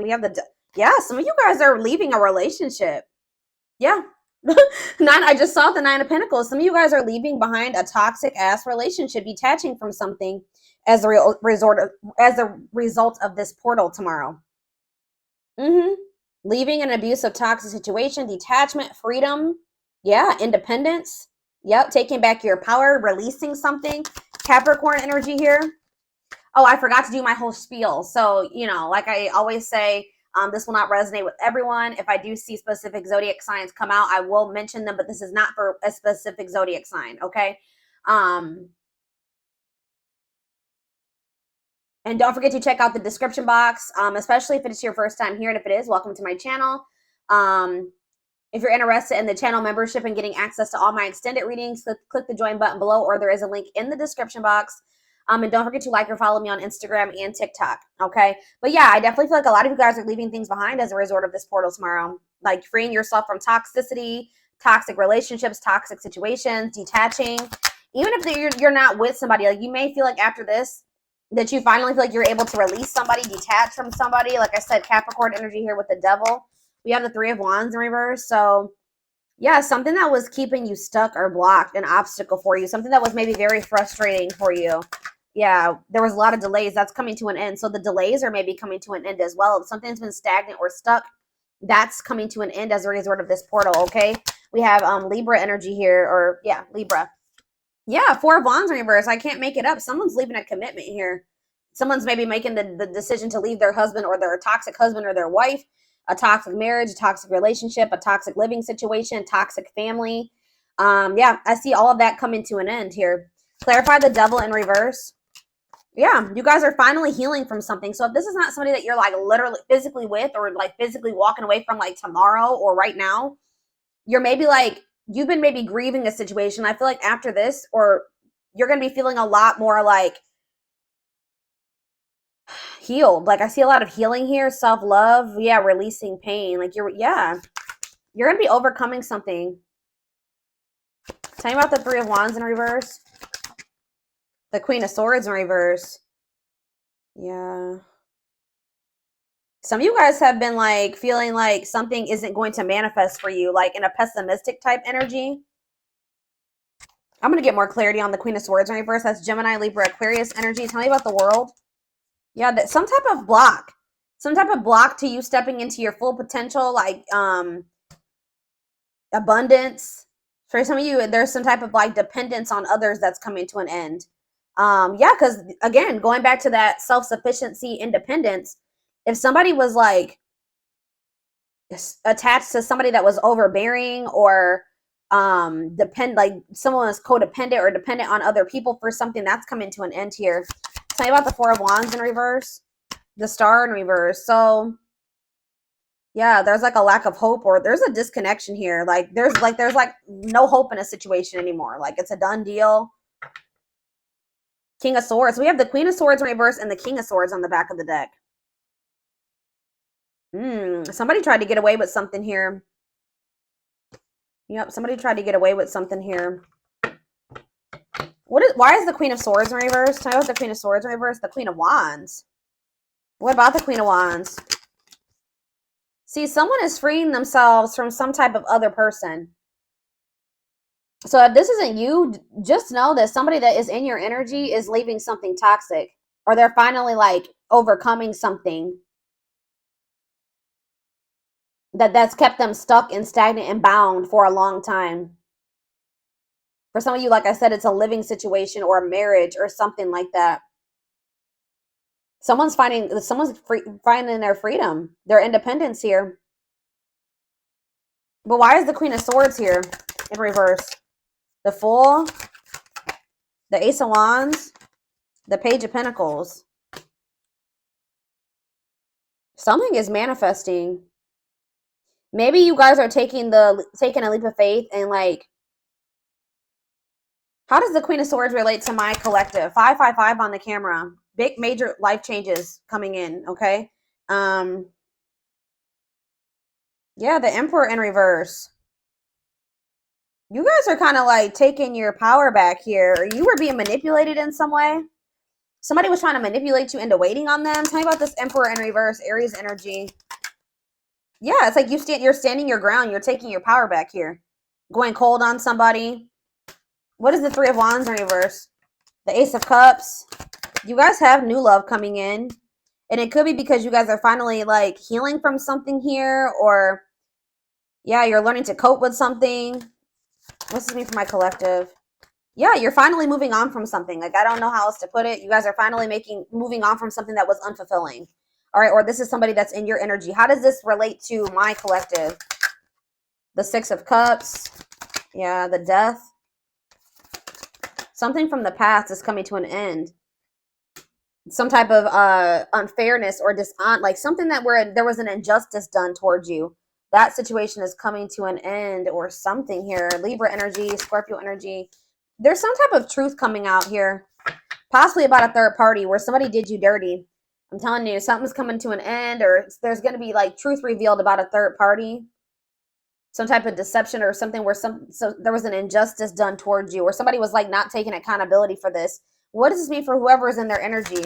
We have yeah, some of you guys are leaving a relationship. Yeah. I just saw the 9 of Pentacles. Some of you guys are leaving behind a toxic ass relationship, detaching from something as a result of this portal tomorrow. Leaving an abusive, toxic situation, detachment, freedom. Yeah, independence. Yep, taking back your power, releasing something. Capricorn energy here. Oh, I forgot to do my whole spiel. So, you know, like I always say, this will not resonate with everyone. If I do see specific zodiac signs come out, I will mention them, but this is not for a specific zodiac sign, okay? And don't forget to check out the description box, especially if it is your first time here. And if it is, welcome to my channel. If you're interested in the channel membership and getting access to all my extended readings, click the join button below, or there is a link in the description box. And don't forget to like or follow me on Instagram and TikTok, okay? But yeah, I definitely feel like a lot of you guys are leaving things behind as a result of this portal tomorrow. Like freeing yourself from toxicity, toxic relationships, toxic situations, detaching. Even if you're not with somebody, like you may feel like after this, that you finally feel like you're able to release somebody, detach from somebody. Like I said, Capricorn energy here with the devil. We have the 3 of Wands in reverse. So yeah, something that was keeping you stuck or blocked, an obstacle for you, something that was maybe very frustrating for you. Yeah, there was a lot of delays. That's coming to an end. So the delays are maybe coming to an end as well. If something's been stagnant or stuck, that's coming to an end as a result of this portal, okay? We have Libra energy here, or yeah, Libra. Yeah, 4 of Wands in reverse. I can't make it up. Someone's leaving a commitment here. Someone's maybe making the decision to leave their husband or their toxic husband or their wife, a toxic marriage, a toxic relationship, a toxic living situation, toxic family. Yeah, I see all of that coming to an end here. Clarify the devil in reverse. Yeah, you guys are finally healing from something. So if this is not somebody that you're like literally physically with or like physically walking away from like tomorrow or right now, you're maybe like, you've been maybe grieving a situation. I feel like after this, or you're going to be feeling a lot more like healed. Like I see a lot of healing here, self-love. Yeah, releasing pain. Like you're going to be overcoming something. Tell me about the 3 of Wands in reverse. The Queen of Swords in reverse. Yeah. Some of you guys have been like feeling like something isn't going to manifest for you, like in a pessimistic type energy. I'm going to get more clarity on the Queen of Swords in reverse. That's Gemini, Libra, Aquarius energy. Tell me about the World. Yeah, that some type of block. Some type of block to you stepping into your full potential, like abundance. For some of you, there's some type of like dependence on others that's coming to an end. Yeah, because again, going back to that self-sufficiency, independence, if somebody was like attached to somebody that was overbearing or like someone was codependent or dependent on other people for something, that's coming to an end here. Tell me about the 4 of Wands in reverse, the Star in reverse. So yeah, there's like a lack of hope, or there's a disconnection here. Like there's like no hope in a situation anymore. Like it's a done deal. King of Swords. We have the Queen of Swords in reverse and the King of Swords on the back of the deck. Somebody tried to get away with something here. Yep, somebody tried to get away with something here. Why is the Queen of Swords in reverse? Tell me about the Queen of Swords in reverse. The Queen of Wands. What about the Queen of Wands? See, someone is freeing themselves from some type of other person. So if this isn't you, just know that somebody that is in your energy is leaving something toxic, or they're finally like overcoming something that's kept them stuck and stagnant and bound for a long time. For some of you, like I said, it's a living situation or a marriage or something like that. Someone's finding their freedom, their independence here. But why is the Queen of Swords here in reverse? The Fool, the Ace of Wands, the Page of Pentacles. Something is manifesting. Maybe you guys are taking a leap of faith and like, how does the Queen of Swords relate to my collective? 555 on the camera. Big major life changes coming in, okay? Yeah, the Emperor in reverse. You guys are kind of like taking your power back here. Or you were being manipulated in some way. Somebody was trying to manipulate you into waiting on them. Tell me about this Emperor in reverse, Aries energy. Yeah, it's like you're standing your ground. You're taking your power back here. Going cold on somebody. What is the Three of Wands in reverse? The Ace of Cups. You guys have new love coming in. And it could be because you guys are finally like healing from something here. Or, yeah, you're learning to cope with something. What's this mean for my collective? Yeah, you're finally moving on from something. Like, I don't know how else to put it. You guys are finally moving on from something that was unfulfilling. All right, or this is somebody that's in your energy. How does this relate to my collective? The Six of Cups. Yeah, the Death. Something from the past is coming to an end. Some type of unfairness or like something that where there was an injustice done towards you. That situation is coming to an end or something here. Libra energy, Scorpio energy. There's some type of truth coming out here, possibly about a third party where somebody did you dirty. I'm telling you, something's coming to an end, or there's going to be like truth revealed about a third party, some type of deception or something where so there was an injustice done towards you, or somebody was like not taking accountability for this. What does this mean for whoever is in their energy?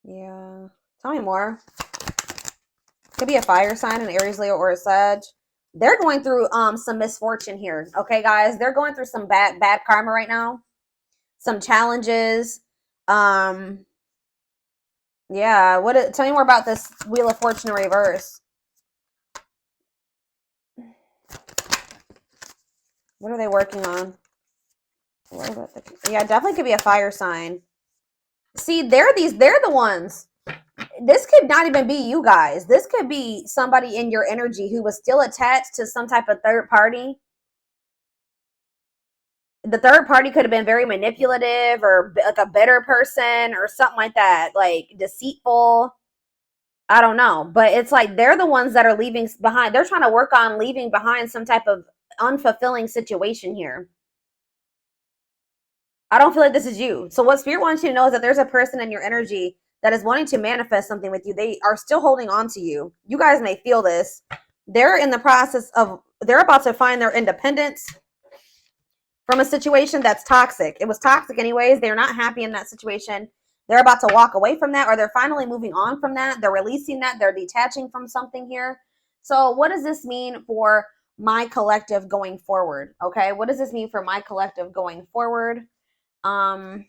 Yeah, tell me more. Could be a fire sign, an Aries, Leo, or a Sag. They're going through some misfortune here. Okay, guys, they're going through some bad karma right now. Some challenges. Yeah, tell me more about this Wheel of Fortune in reverse. What are they working on? Yeah, definitely could be a fire sign. See, they're the ones. This could not even be you guys. This could be somebody in your energy who was still attached to some type of third party. The third party could have been very manipulative or like a bitter person or something like that, like deceitful. I don't know, but it's like they're the ones that are leaving behind. They're trying to work on leaving behind some type of unfulfilling situation here. I don't feel like this is you. So what Spirit wants you to know is that there's a person in your energy that is wanting to manifest something with you. They are still holding on to you. You guys may feel this. They're in the process of, they're about to find their independence from a situation that's toxic. It was toxic anyways. They're not happy in that situation. They're about to walk away from that, or they're finally moving on from that. They're releasing that. They're detaching from something here. So what does this mean for my collective going forward? Okay, what does this mean for my collective going forward? I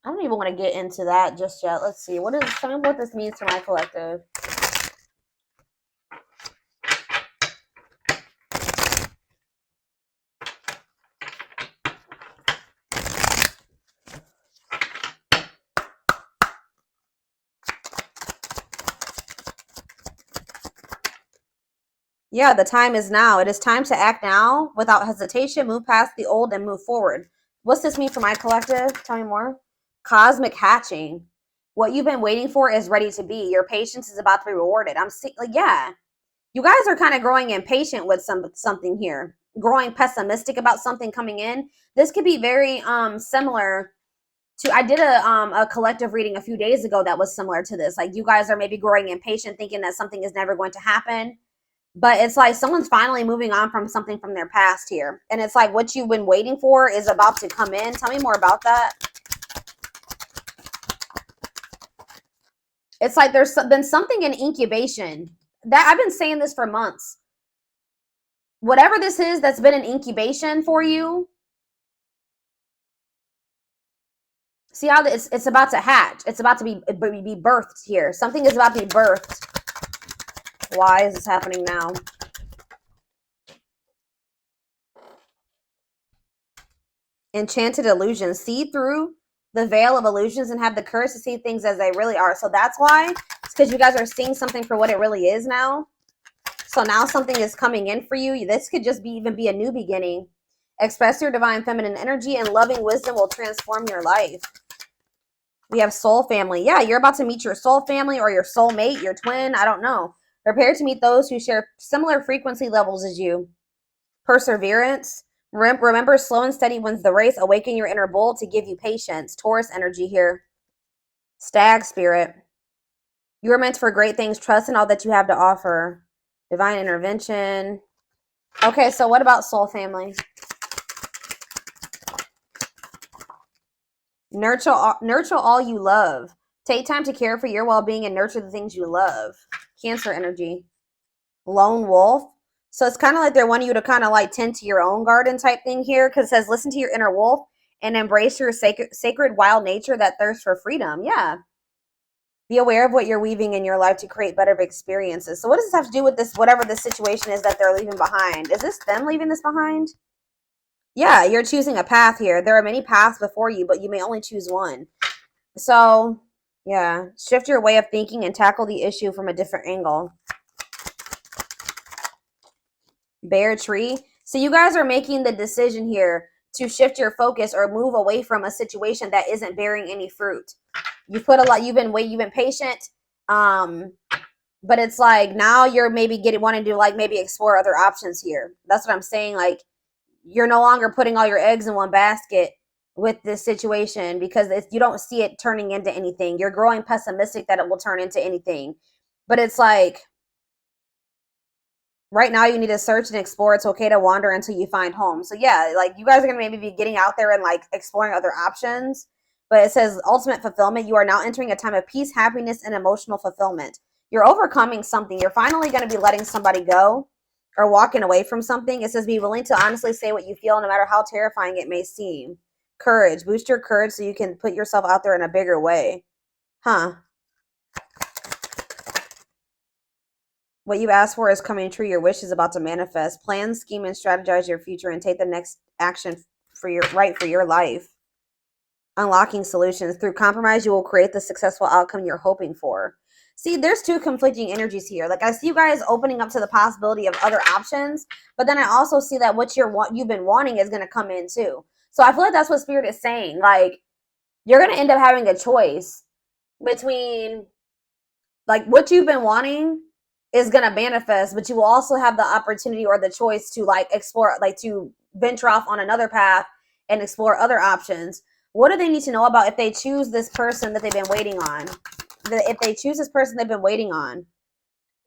don't even want to get into that just yet. Let's see. Tell me what this means for my collective. Yeah, the time is now. It is time to act now without hesitation. Move past the old and move forward. What's this mean for my collective? Tell me more. Cosmic hatching. What you've been waiting for is ready to be. Your patience is about to be rewarded. Yeah. You guys are kind of growing impatient with something here. Growing pessimistic about something coming in. This could be very similar to, I did a collective reading a few days ago that was similar to this. Like, you guys are maybe growing impatient, thinking that something is never going to happen. But it's like someone's finally moving on from something from their past here. And it's like what you've been waiting for is about to come in. Tell me more about that. It's like there's been something in incubation. That I've been saying this for months. Whatever this is that's been an incubation for you. See how it's about to hatch. It's about to be birthed here. Something is about to be birthed. Why is this happening now? Enchanted illusions. See through the veil of illusions and have the courage to see things as they really are. So that's why. It's because you guys are seeing something for what it really is now. So now something is coming in for you. This could just even be a new beginning. Express your divine feminine energy and loving wisdom will transform your life. We have soul family. Yeah, you're about to meet your soul family or your soulmate, your twin. I don't know. Prepare to meet those who share similar frequency levels as you. Perseverance. Remember, slow and steady wins the race. Awaken your inner bull to give you patience. Taurus energy here. Stag spirit. You are meant for great things. Trust in all that you have to offer. Divine intervention. Okay, so what about soul family? Nurture all you love. Take time to care for your well-being and nurture the things you love. Cancer energy. Lone wolf. So it's kind of like they're wanting you to kind of like tend to your own garden type thing here, because it says listen to your inner wolf and embrace your sacred wild nature that thirsts for freedom. Yeah. Be aware of what you're weaving in your life to create better experiences. So what does this have to do with this, whatever the situation is that they're leaving behind? Is this them leaving this behind? Yeah, you're choosing a path here. There are many paths before you, but you may only choose one. So, yeah, shift your way of thinking and tackle the issue from a different angle. Bear tree. So you guys are making the decision here to shift your focus or move away from a situation that isn't bearing any fruit. You've put a lot, you've been patient. But it's like now you're maybe wanting to like maybe explore other options here. That's what I'm saying. Like you're no longer putting all your eggs in one basket with this situation because you don't see it turning into anything. You're growing pessimistic that it will turn into anything. But it's like right now you need to search and explore. It's okay to wander until you find home. So yeah, like you guys are going to maybe be getting out there and like exploring other options. But it says ultimate fulfillment. You are now entering a time of peace, happiness, and emotional fulfillment. You're overcoming something. You're finally going to be letting somebody go or walking away from something. It says be willing to honestly say what you feel no matter how terrifying it may seem. Courage. Boost your courage so you can put yourself out there in a bigger way. Huh. What you asked for is coming true. Your wish is about to manifest. Plan, scheme, and strategize your future and take the next action for your life. Unlocking solutions. Through compromise, you will create the successful outcome you're hoping for. See, there's two conflicting energies here. Like I see you guys opening up to the possibility of other options, but then I also see that what you've been wanting is going to come in too. So I feel like that's what Spirit is saying. Like you're going to end up having a choice between like what you've been wanting is going to manifest, but you will also have the opportunity or the choice to like explore, like to venture off on another path and explore other options. What do they need to know about if they choose this person that they've been waiting on? If they choose this person they've been waiting on.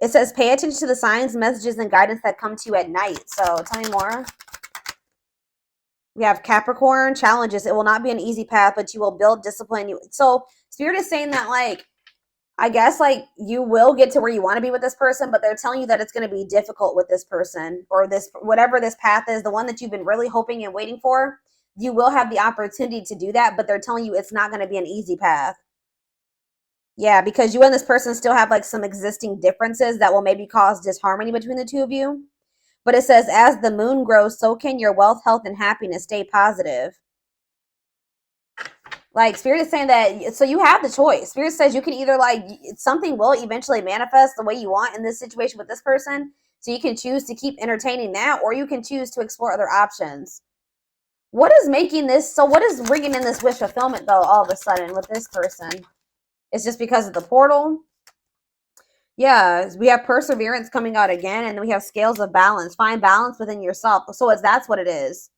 It says pay attention to the signs, messages, and guidance that come to you at night. So tell me more. We have Capricorn challenges. It will not be an easy path, but you will build discipline. So Spirit is saying that like, I guess like you will get to where you want to be with this person, but they're telling you that it's going to be difficult with this person or this, whatever this path is, the one that you've been really hoping and waiting for. You will have the opportunity to do that, but they're telling you it's not going to be an easy path. Yeah, because you and this person still have like some existing differences that will maybe cause disharmony between the two of you. But it says, as the moon grows, so can your wealth, health, and happiness. Stay positive. Like Spirit is saying that, so you have the choice. Spirit says you can either like, something will eventually manifest the way you want in this situation with this person. So you can choose to keep entertaining that, or you can choose to explore other options. What is making this, so what is bringing in this wish fulfillment though all of a sudden with this person? It's just because of the portal. Yeah, we have perseverance coming out again, and then we have scales of balance. Find balance within yourself. So that's what it is.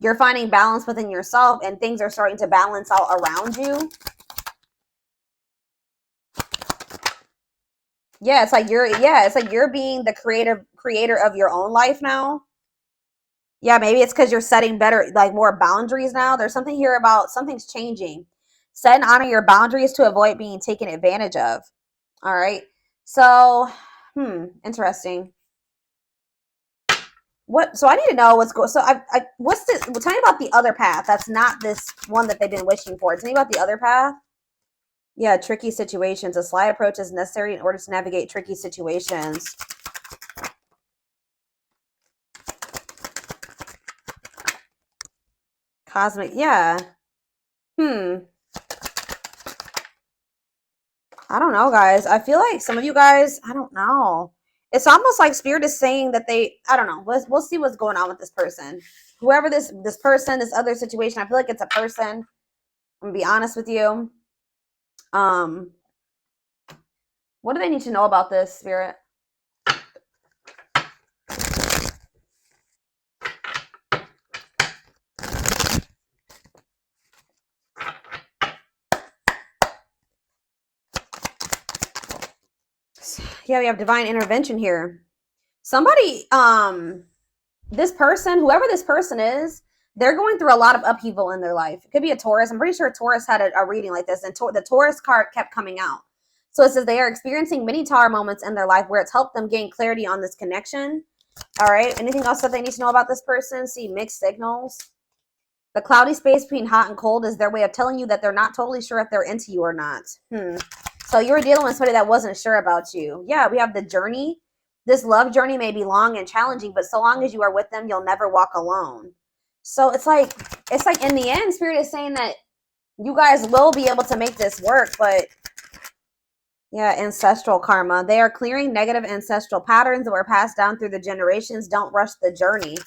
You're finding balance within yourself, and things are starting to balance out around you. Yeah, it's like you're being the creator of your own life now. Yeah, maybe it's because you're setting better, like more boundaries now. There's something here about something's changing. Set and honor your boundaries to avoid being taken advantage of. All right. So, interesting. So I need to know what's going. So what's this? Well, tell me about the other path. That's not this one that they've been wishing for. Tell me about the other path. Yeah, tricky situations. A sly approach is necessary in order to navigate tricky situations. Cosmic, yeah. I don't know, guys. I feel like some of you guys, I don't know. It's almost like Spirit is saying that I don't know. We'll see what's going on with this person. Whoever this person, this other situation, I feel like it's a person. I'm gonna be honest with you. What do they need to know about this, Spirit? Yeah, we have divine intervention here. Somebody, this person, whoever this person is, they're going through a lot of upheaval in their life. It could be a Taurus. I'm pretty sure Taurus had a reading like this, and the Taurus card kept coming out. So it says they are experiencing many Tower moments in their life where it's helped them gain clarity on this connection. All right. Anything else that they need to know about this person? See, mixed signals. The cloudy space between hot and cold is their way of telling you that they're not totally sure if they're into you or not. So you were dealing with somebody that wasn't sure about you. Yeah, we have the journey. This love journey may be long and challenging, but so long as you are with them, you'll never walk alone. So it's like in the end, Spirit is saying that you guys will be able to make this work, but yeah, ancestral karma. They are clearing negative ancestral patterns that were passed down through the generations. Don't rush the journey.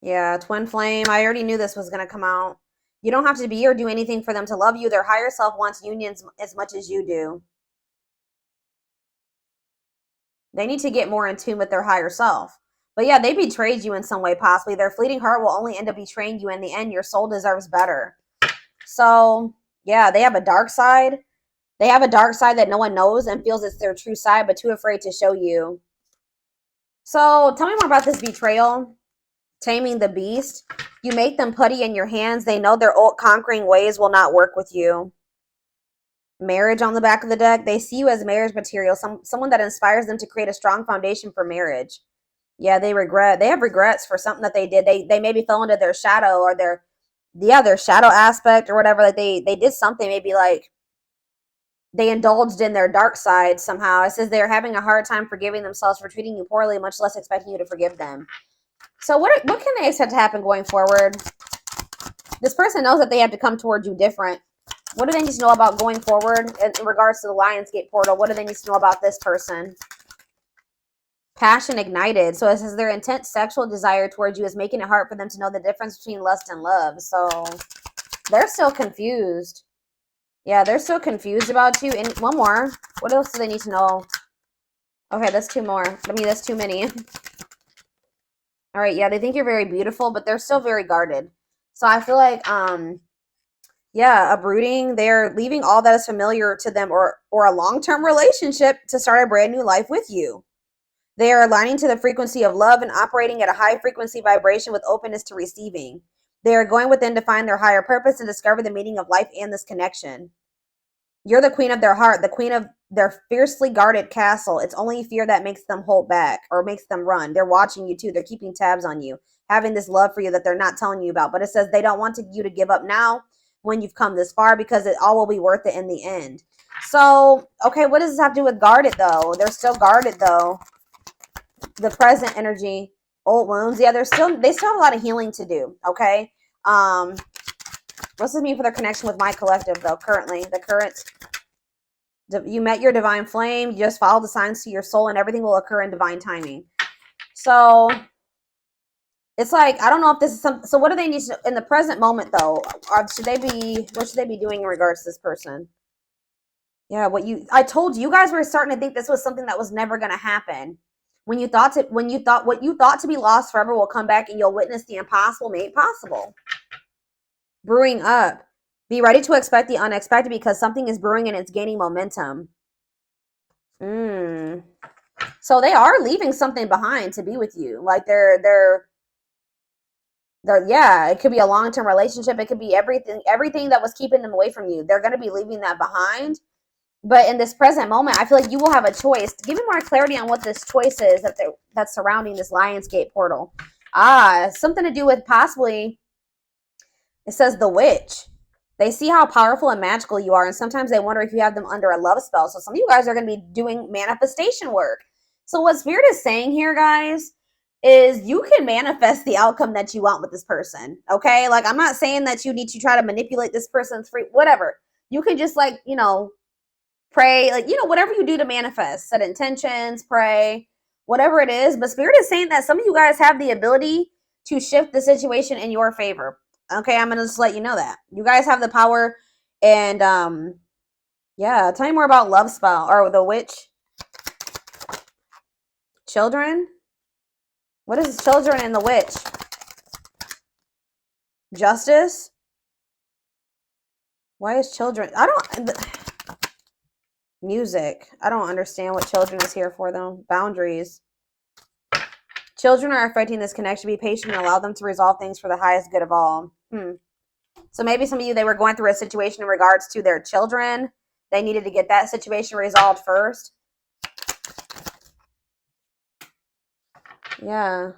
Yeah, twin flame. I already knew this was going to come out. You don't have to be or do anything for them to love you. Their higher self wants unions as much as you do. They need to get more in tune with their higher self. But yeah, they betrayed you in some way, possibly. Their fleeting heart will only end up betraying you in the end. Your soul deserves better. So yeah, they have a dark side. They have a dark side that no one knows and feels it's their true side, but too afraid to show you. So tell me more about this betrayal. Taming the beast. You make them putty in your hands. They know their old conquering ways will not work with you. Marriage on the back of the deck. They see you as marriage material. Someone that inspires them to create a strong foundation for marriage. Yeah, they have regrets for something that they did. They maybe fell into their shadow or their shadow aspect or whatever. Like they did something, maybe like they indulged in their dark side somehow. It says they're having a hard time forgiving themselves for treating you poorly, much less expecting you to forgive them. So what can they expect to happen going forward? This person knows that they have to come towards you different. What do they need to know about going forward in regards to the Lionsgate portal? What do they need to know about this person? Passion ignited. So it says their intense sexual desire towards you is making it hard for them to know the difference between lust and love. So they're still confused. Yeah, they're still confused about you. And one more. What else do they need to know? Okay, that's two more. I mean, that's too many. All right, yeah, they think you're very beautiful, but they're still very guarded. So I feel like, yeah, uprooting. They're leaving all that is familiar to them or a long-term relationship to start a brand new life with you. They are aligning to the frequency of love and operating at a high frequency vibration with openness to receiving. They are going within to find their higher purpose and discover the meaning of life and this connection. You're the queen of their heart, the queen of their fiercely guarded castle. It's only fear that makes them hold back or makes them run. They're watching you too. They're keeping tabs on you, having this love for you that they're not telling you about. But it says they don't want you to give up now when you've come this far because it all will be worth it in the end. So, okay, what does this have to do with guarded though? They're still guarded though. The present energy, old wounds. Yeah, they still have a lot of healing to do. Okay. What's this mean for their connection with my collective though? Currently, you met your divine flame. You just follow the signs to your soul, and everything will occur in divine timing. So it's like I don't know if this is some. So what do they need to in the present moment though? What should they be doing in regards to this person? Yeah, I told you guys were starting to think this was something that was never going to happen. What you thought to be lost forever will come back, and you'll witness the impossible made possible. Brewing up. Be ready to expect the unexpected because something is brewing and it's gaining momentum. So they are leaving something behind to be with you. Like they're yeah, it could be a long-term relationship. It could be everything that was keeping them away from you. They're going to be leaving that behind. But in this present moment, I feel like you will have a choice. Give me more clarity on what this choice is that's surrounding this Lionsgate portal. Something to do with possibly, it says the witch. They see how powerful and magical you are, and sometimes they wonder if you have them under a love spell. So some of you guys are going to be doing manifestation work. So what Spirit is saying here, guys, is you can manifest the outcome that you want with this person, okay? Like, I'm not saying that you need to try to manipulate this person's whatever. You can just, like, pray, like, whatever you do to manifest, set intentions, pray, whatever it is. But Spirit is saying that some of you guys have the ability to shift the situation in your favor. Okay, I'm going to just let you know that. You guys have the power. And, yeah, tell me more about love spell or the witch. Children? What is children and the witch? Justice? Why is children? Music. I don't understand what children is here for, though. Boundaries. Children are affecting this connection. Be patient and allow them to resolve things for the highest good of all. So maybe some of you, they were going through a situation in regards to their children. They needed to get that situation resolved first. Yeah.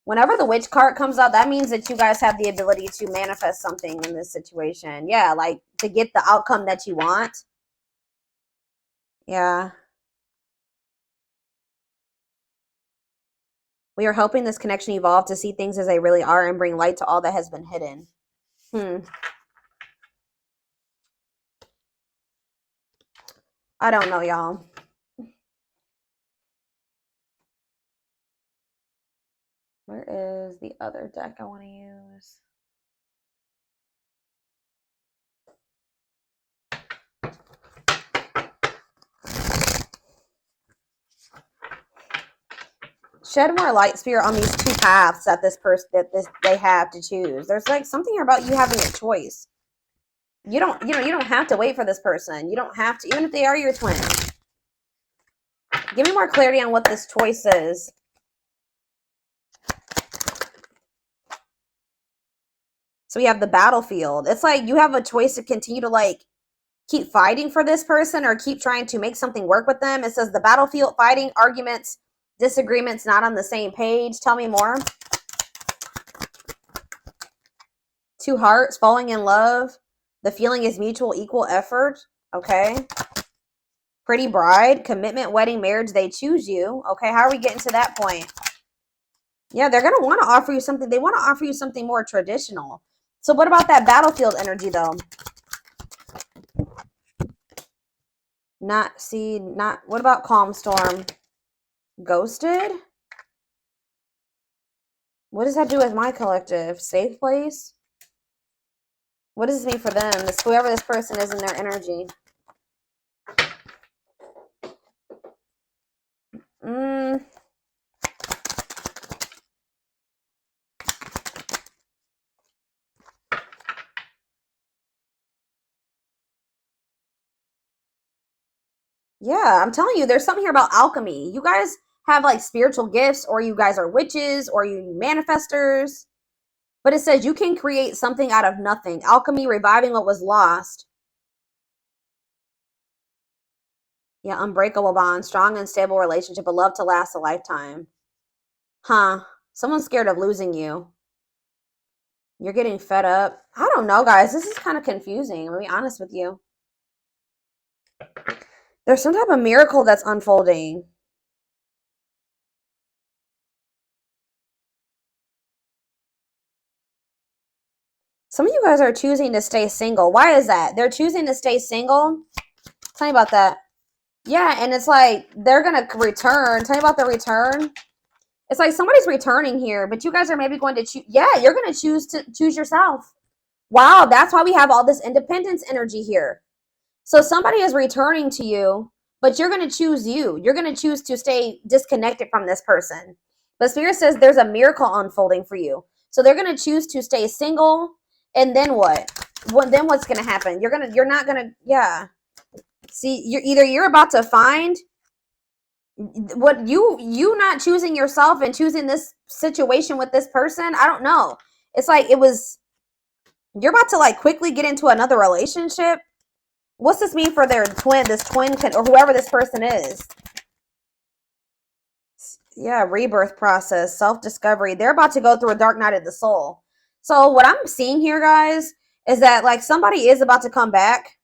Whenever the witch card comes out, that means that you guys have the ability to manifest something in this situation. Yeah, like to get the outcome that you want. Yeah. We are hoping this connection evolve to see things as they really are and bring light to all that has been hidden. I don't know, y'all. Where is the other deck I want to use? Shed more light, Spirit, on these two paths that they have to choose. There's like something here about you having a choice. You don't have to wait for this person. You don't have to, even if they are your twin. Give me more clarity on what this choice is. So we have the battlefield. It's like you have a choice to continue to like keep fighting for this person or keep trying to make something work with them. It says the battlefield, fighting, arguments, disagreements, not on the same page. Tell me more. Two hearts, falling in love. The feeling is mutual, equal effort. Okay. Pretty bride, commitment, wedding, marriage. They choose you. Okay. How are we getting to that point? Yeah, they're going to want to offer you something. They want to offer you something more traditional. So what about that battlefield energy, though? What about calm storm? Ghosted? What does that do with my collective? Safe place? What does this mean for them? Whoever this person is in their energy. Yeah, I'm telling you, there's something here about alchemy. You guys have like spiritual gifts, or you guys are witches, or you manifestors. But it says you can create something out of nothing. Alchemy, reviving what was lost. Yeah, unbreakable bond, strong and stable relationship, a love to last a lifetime. Huh. Someone's scared of losing you. You're getting fed up. I don't know, guys. This is kind of confusing. I'm going to be honest with you. There's some type of miracle that's unfolding. Some of you guys are choosing to stay single. Why is that? They're choosing to stay single. Tell me about that. Yeah, and it's like they're going to return. Tell me about the return. It's like somebody's returning here, but you guys are maybe going to choose. Yeah, you're going to choose yourself. Wow, that's why we have all this independence energy here. So somebody is returning to you, but you're going to choose you. You're going to choose to stay disconnected from this person. But Spirit says there's a miracle unfolding for you. So they're going to choose to stay single. And then what? Then what's going to happen? You're not going to, yeah. See, you're about to find what you not choosing yourself and choosing this situation with this person. I don't know. It's like you're about to like quickly get into another relationship. What's this mean for this twin or whoever this person is? Yeah, rebirth process, self-discovery. They're about to go through a dark night of the soul. So what I'm seeing here, guys, is that like somebody is about to come back.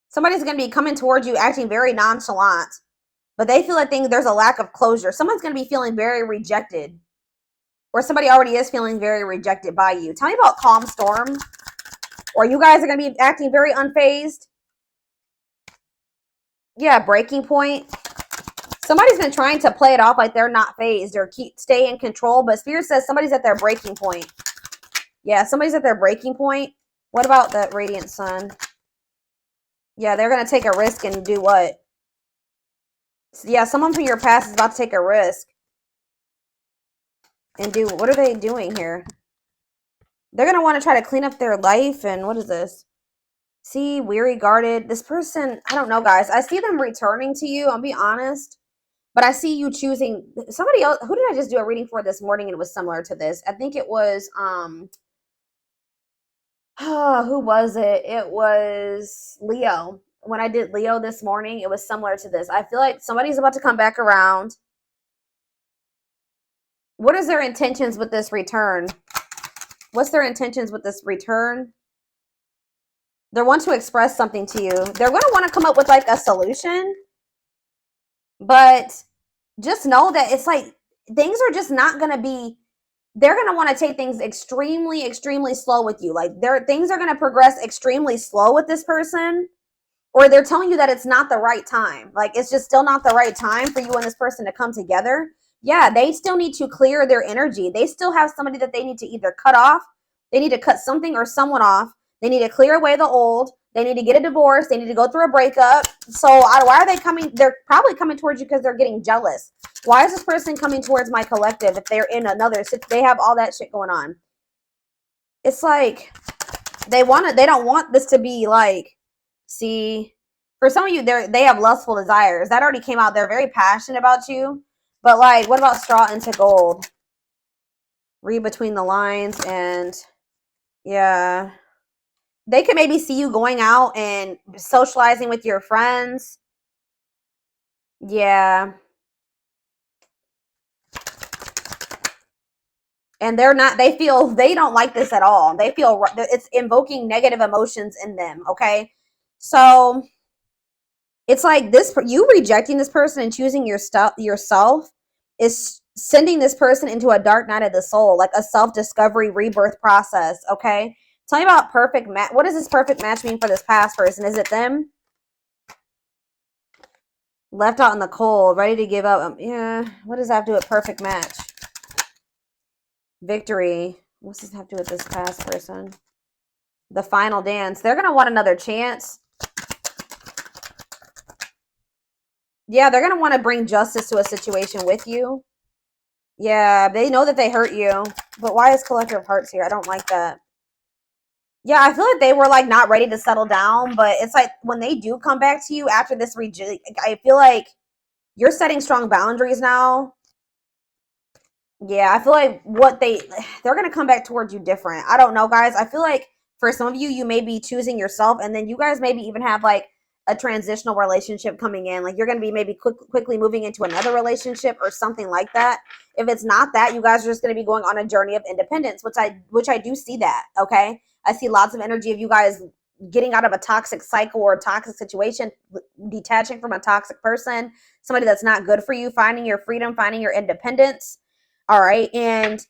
Somebody's going to be coming towards you acting very nonchalant, but they feel like there's a lack of closure. Someone's going to be feeling very rejected, or somebody already is feeling very rejected by you. Tell me about calm storm, or you guys are going to be acting very unfazed. Yeah, breaking point. Somebody's been trying to play it off like they're not phased or stay in control, but Spirit says somebody's at their breaking point. Yeah, somebody's at their breaking point. What about that radiant sun? Yeah, they're going to take a risk and do what? Yeah, someone from your past is about to take a risk. And what are they doing here? They're going to want to try to clean up their life. And what is this? See, weary, guarded. This person, I don't know, guys. I see them returning to you. I'll be honest. But I see you choosing somebody else. Who did I just do a reading for this morning? And it was similar to this. I think it was, who was it? It was Leo. When I did Leo this morning, it was similar to this. I feel like somebody's about to come back around. What is their intentions with this return? What's their intentions with this return? They want to express something to you. They're going to want to come up with like a solution. But just know that it's like things are just not going to be, they're going to want to take things extremely, extremely slow with you. Like things are going to progress extremely slow with this person. Or they're telling you that it's not the right time. Like it's just still not the right time for you and this person to come together. Yeah, they still need to clear their energy. They still have somebody that they need to either cut off. They need to cut something or someone off. They need to clear away the old. They need to get a divorce. They need to go through a breakup. So why are they coming? They're probably coming towards you because they're getting jealous. Why is this person coming towards my collective if they're in another? They have all that shit going on. It's like they don't want this to be like, see, for some of you, they have lustful desires. That already came out. They're very passionate about you. But like, what about straw into gold? Read between the lines and yeah. They could maybe see you going out and socializing with your friends. Yeah. And they don't like this at all. They feel it's invoking negative emotions in them. Okay. So it's like this, you rejecting this person and choosing yourself is sending this person into a dark night of the soul, like a self-discovery rebirth process. Okay. Tell me about perfect match. What does this perfect match mean for this past person? Is it them? Left out in the cold, ready to give up. Yeah. What does that have to do with perfect match? Victory. What's this have to do with this past person? The final dance. They're going to want another chance. Yeah, they're going to want to bring justice to a situation with you. Yeah, they know that they hurt you. But why is Collector of Hearts here? I don't like that. Yeah, I feel like they were like not ready to settle down, but it's like when they do come back to you after this I feel like you're setting strong boundaries now. Yeah, I feel like they're going to come back towards you different. I don't know, guys. I feel like for some of you, you may be choosing yourself, and then you guys maybe even have like a transitional relationship coming in. Like you're going to be maybe quickly moving into another relationship or something like that. If it's not that, you guys are just going to be going on a journey of independence, which I do see that. Okay. I see lots of energy of you guys getting out of a toxic cycle or a toxic situation, detaching from a toxic person, somebody that's not good for you, finding your freedom, finding your independence. All right. And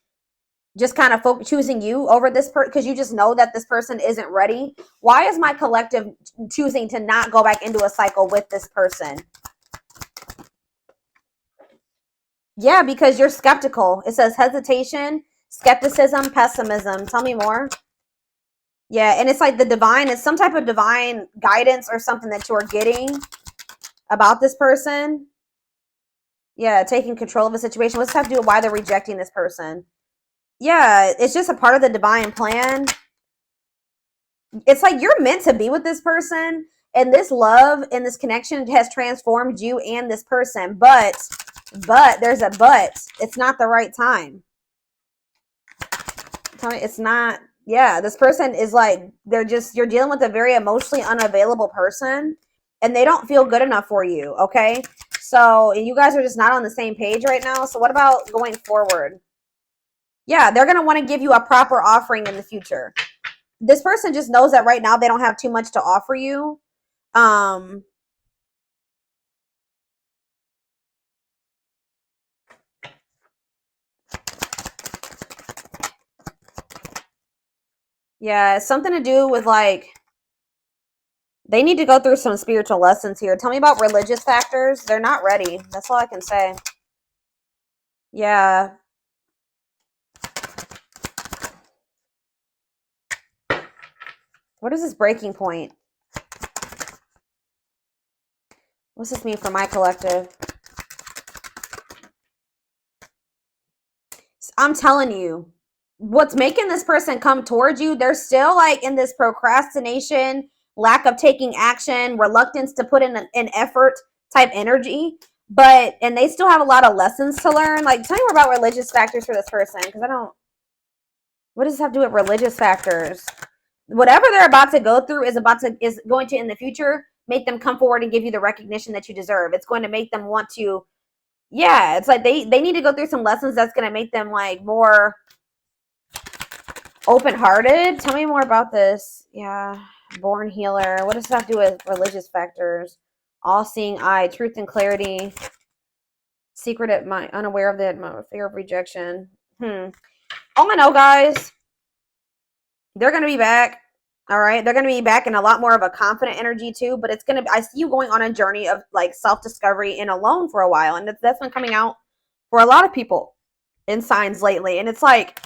just kind of choosing you over this person because you just know that this person isn't ready. Why is my collective choosing to not go back into a cycle with this person? Yeah, because you're skeptical. It says hesitation, skepticism, pessimism. Tell me more. Yeah, and it's like the divine, it's some type of divine guidance or something that you're getting about this person. Yeah, taking control of a situation. What's this have to do with why they're rejecting this person? Yeah, it's just a part of the divine plan. It's like you're meant to be with this person, and this love and this connection has transformed you and this person. But there's a but. It's not the right time. Tell me, it's not. Yeah, this person is like you're dealing with a very emotionally unavailable person, and they don't feel good enough for you. Okay, so you guys are just not on the same page right now. So what about going forward? Yeah, they're gonna want to give you a proper offering in the future. This person just knows that right now they don't have too much to offer you. Yeah, it's something to do with like they need to go through some spiritual lessons here. Tell me about religious factors. They're not ready. That's all I can say. Yeah. What is this breaking point? What's this mean for my collective? I'm telling you, what's making this person come towards you, they're still like in this procrastination, lack of taking action, reluctance to put in an effort type energy. But, and they still have a lot of lessons to learn. Like, tell me more about religious factors for this person, because I don't, what does this have to do with religious factors? Whatever they're about to go through is going to in the future make them come forward and give you the recognition that you deserve. It's going to make them want to, yeah, it's like they need to go through some lessons that's going to make them like more open-hearted. Tell me more about this. Yeah, born healer. What does this have to do with religious factors? All-seeing eye, truth and clarity, secret at mind, unaware of the fear of rejection. All I know, guys, they're going to be back. All right. They're going to be back in a lot more of a confident energy too, but it's going to, I see you going on a journey of like self-discovery and alone for a while. And that's been coming out for a lot of people in signs lately. And it's like,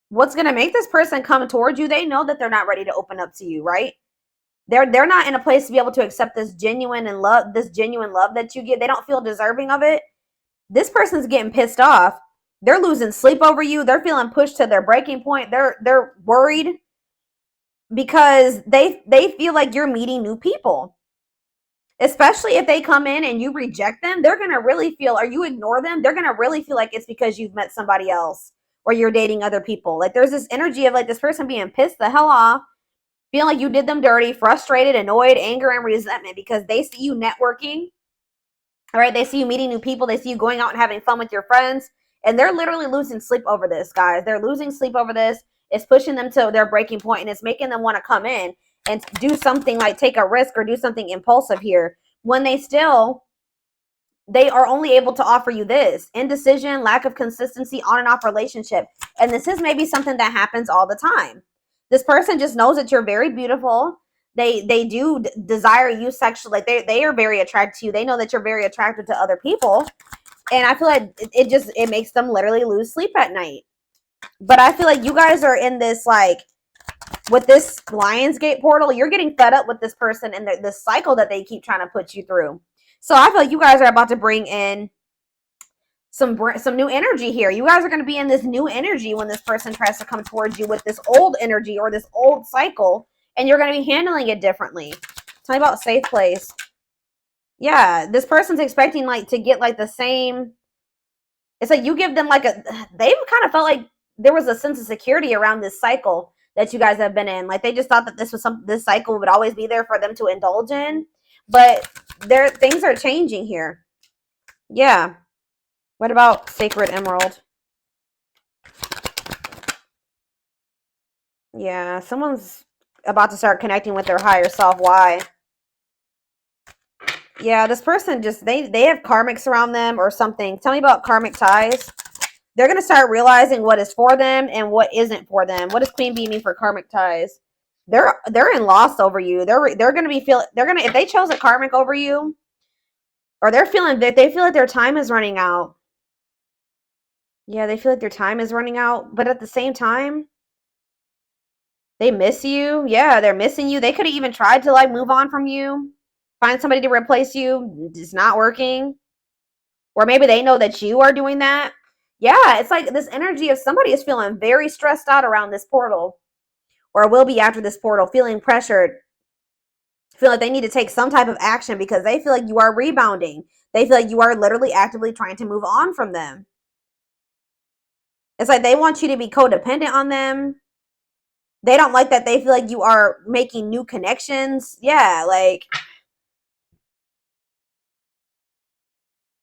what's going to make this person come towards you? They know that they're not ready to open up to you, right? They're not in a place to be able to accept this genuine love that you get. They don't feel deserving of it. This person's getting pissed off. They're losing sleep over you. They're feeling pushed to their breaking point. They're worried because they feel like you're meeting new people. Especially if they come in and you reject them, they're going to really feel, or you ignore them, they're going to really feel like it's because you've met somebody else or you're dating other people. Like there's this energy of like this person being pissed the hell off, feeling like you did them dirty, frustrated, annoyed, anger, and resentment because they see you networking. All right, they see you meeting new people. They see you going out and having fun with your friends. And they're literally losing sleep over this, guys. They're losing sleep over this. It's pushing them to their breaking point, and it's making them want to come in and do something like take a risk or do something impulsive here when they are only able to offer you this indecision, lack of consistency, on and off relationship. And this is maybe something that happens all the time. This person just knows that you're very beautiful. They do desire you sexually. Like they are very attracted to you. They know that you're very attractive to other people. And I feel like it makes them literally lose sleep at night. But I feel like you guys are in this, like, with this Lionsgate portal, you're getting fed up with this person and the cycle that they keep trying to put you through. So I feel like you guys are about to bring in some new energy here. You guys are going to be in this new energy when this person tries to come towards you with this old energy or this old cycle, and you're going to be handling it differently. Tell me about safe place. Yeah, this person's expecting like to get like the same. It's like you give them like they've kind of felt like there was a sense of security around this cycle that you guys have been in. Like they just thought that this cycle would always be there for them to indulge in. But things are changing here. Yeah. What about Sacred Emerald? Yeah, someone's about to start connecting with their higher self. Why? Yeah, this person just, they have karmics around them or something. Tell me about karmic ties. They're going to start realizing what is for them and what isn't for them. What does Queen Bee mean for karmic ties? They're in loss over you. They're going to be if they chose a karmic over you, or they feel like their time is running out. Yeah, they feel like their time is running out, but at the same time, they miss you. Yeah, they're missing you. They could have even tried to like move on from you, find somebody to replace you. It's not working. Or maybe they know that you are doing that. Yeah, it's like this energy of somebody is feeling very stressed out around this portal, or will be after this portal, feeling pressured, feel like they need to take some type of action because they feel like you are rebounding. They feel like you are literally actively trying to move on from them. It's like they want you to be codependent on them. They don't like that. They feel like you are making new connections. Yeah, like